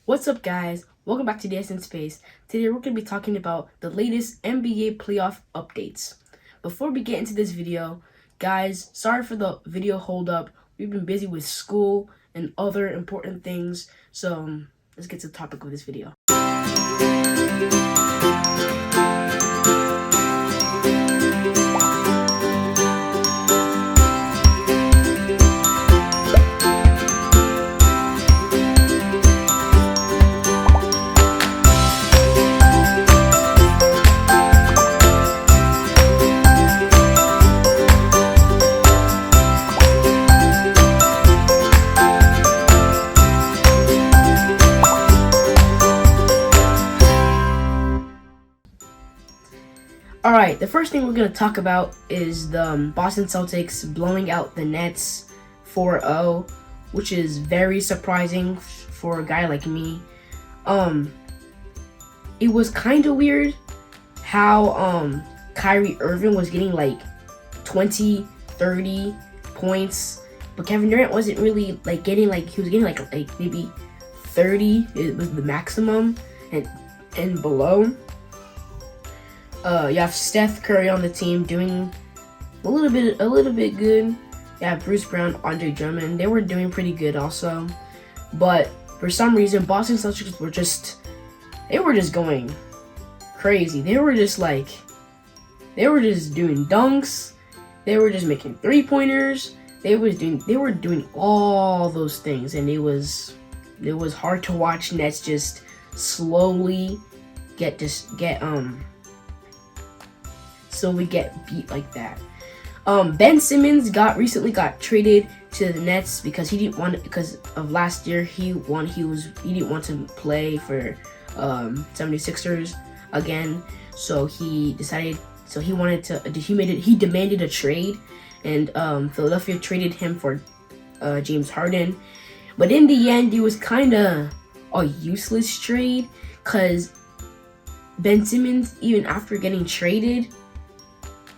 What's up, guys? Welcome back to DS in Space. Today we're going to be talking about the latest NBA playoff updates. Before we get into this video, guys, sorry for the video hold up. We've been busy with school and other important things, so let's get to the topic of this video. Alright, the first thing we're going to talk about is the Boston Celtics blowing out the Nets 4-0, which is very surprising for a guy like me. It was kind of weird how Kyrie Irving was getting like 20, 30 points, but Kevin Durant wasn't really like getting he was getting like maybe 30. It was the maximum and below. You have Steph Curry on the team doing a little bit good. You have Bruce Brown, Andre Drummond. They were doing pretty good also, but for some reason, Boston Celtics were just going crazy. They were just doing dunks. They were just making 3-pointers. They were doing all those things, and it was hard to watch Nets just slowly get beat like that. Ben Simmons recently got traded to the Nets because because of last year he didn't want to play for 76ers again. So he demanded a trade, and Philadelphia traded him for James Harden. But in the end, it was kind of a useless trade because Ben Simmons, even after getting traded,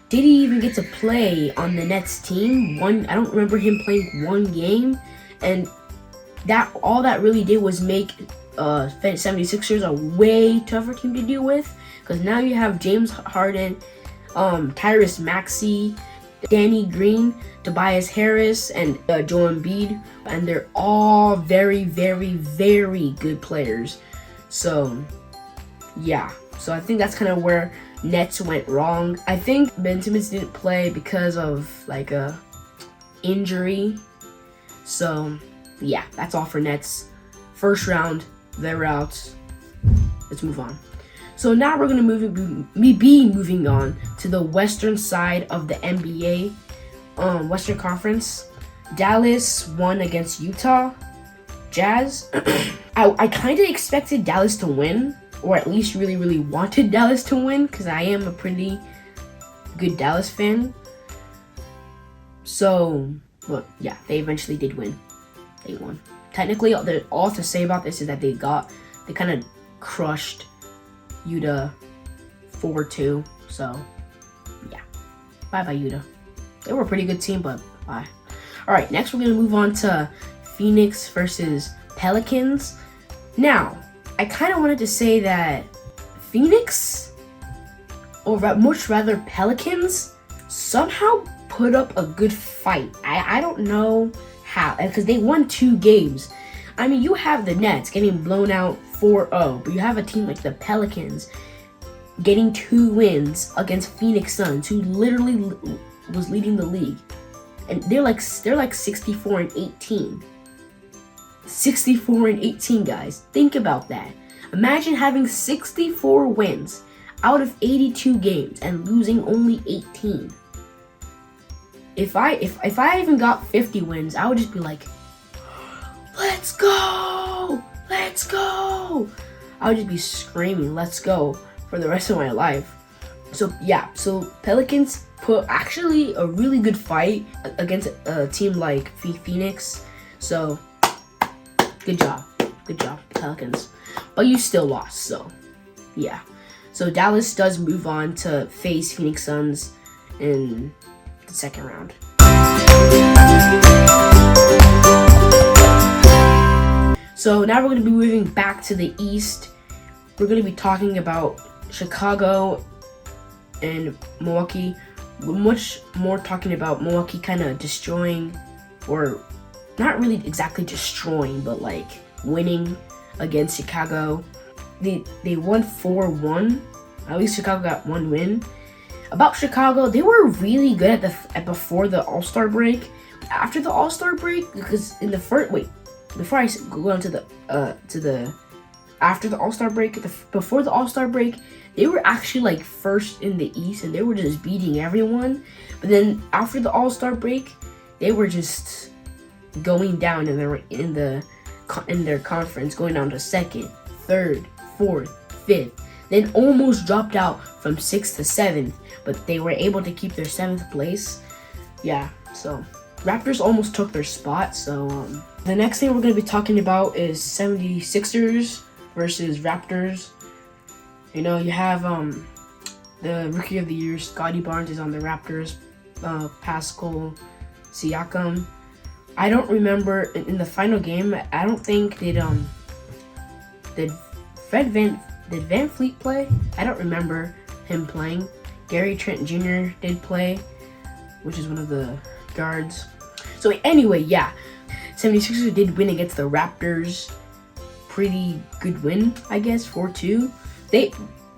didn't even get to play on the Nets team. I don't remember him playing one game, and all that really did was make 76ers a way tougher team to deal with, because now you have James Harden, Tyrese Maxey, Danny Green, Tobias Harris, and Joel Embiid, and they're all very, very, very good players. So yeah, so I think that's kind of where Nets went wrong. I think Ben Simmons didn't play because of a injury. So yeah, that's all for Nets. First round, they're out. Let's move on. So now we're gonna be moving on to the western side of the NBA, Western Conference. Dallas won against Utah Jazz. I kind of expected Dallas to win, or at least really, really wanted Dallas to win, because I am a pretty good Dallas fan. So, but yeah, they eventually did win. They won. Technically, all to say about this is that they kind of crushed Utah 4-2. So, yeah. Bye-bye, Utah. They were a pretty good team, but bye. Alright, next we're going to move on to Phoenix versus Pelicans. Now, I kind of wanted to say that Phoenix, or much rather Pelicans, somehow put up a good fight. I don't know how, because they won 2 games. I mean, you have the Nets getting blown out 4-0, but you have a team like the Pelicans getting 2 wins against Phoenix Suns, who literally was leading the league, and they're like 64-18. 64-18, guys. Think about that. Imagine having 64 wins out of 82 games and losing only 18. If I even got 50 wins, I would just be like, let's go! Let's go! I would just be screaming, let's go, for the rest of my life. So yeah, so Pelicans put actually a really good fight against a team like Phoenix. So good job, Pelicans. But you still lost, so yeah. So Dallas does move on to face Phoenix Suns in the second round. So now we're going to be moving back to the East. We're going to be talking about Chicago and Milwaukee. Much more talking about Milwaukee kind of destroying, or not really exactly destroying, but like winning against Chicago. They won 4-1. At least Chicago got one win. About Chicago, they were really good at before the All-Star break. After the All-Star break, because in the first before I go on to the after the All-Star break, before the All-Star break, they were actually like first in the East, and they were just beating everyone. But then after the All-Star break, they were just going down in their conference, going down to second, third, fourth, fifth. Then almost dropped out from 6th to 7th, but they were able to keep their 7th place. Yeah, so Raptors almost took their spot. So the next thing we're going to be talking about is 76ers versus Raptors. You know, you have the Rookie of the Year, Scotty Barnes, is on the Raptors. Pascal Siakam. I don't remember in the final game. I don't think did Van Fleet play? I don't remember him playing. Gary Trent Jr. did play, which is one of the guards. So anyway, yeah, 76ers did win against the Raptors. Pretty good win, I guess, 4-2.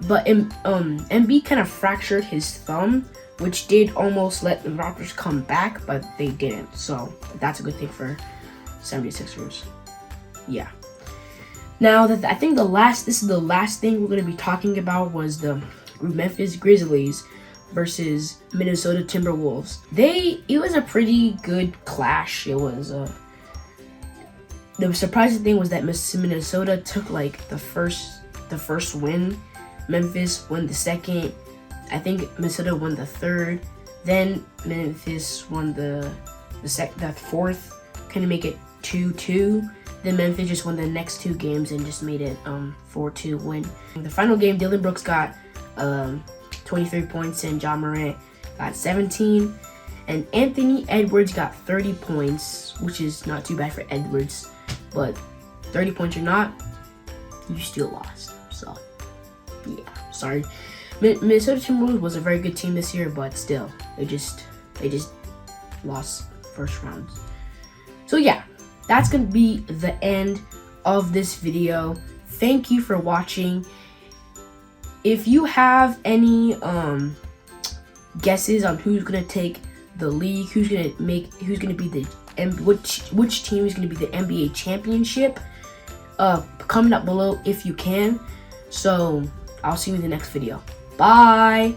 Embiid kind of fractured his thumb, which did almost let the Raptors come back, but they didn't. So that's a good thing for 76ers. Yeah. Now that I think this is the last thing we're going to be talking about was the Memphis Grizzlies versus Minnesota Timberwolves. It was a pretty good clash. It was the surprising thing was that Minnesota took like the first win. Memphis won the second. I think Minnesota won the third. Then Memphis won the fourth. Couldn't make it 2-2. Then Memphis just won the next two games and just made it 4-2 win. In the final game, Dylan Brooks got 23 points and John Morant got 17. And Anthony Edwards got 30 points, which is not too bad for Edwards. But 30 points or not, you still lost. So, yeah, sorry. Minnesota Timberwolves was a very good team this year, but still, they just lost first round. So yeah, that's gonna be the end of this video. Thank you for watching. If you have any guesses on who's gonna take the league, who's gonna be the which team is gonna be the NBA championship, comment down below if you can. So I'll see you in the next video. Bye.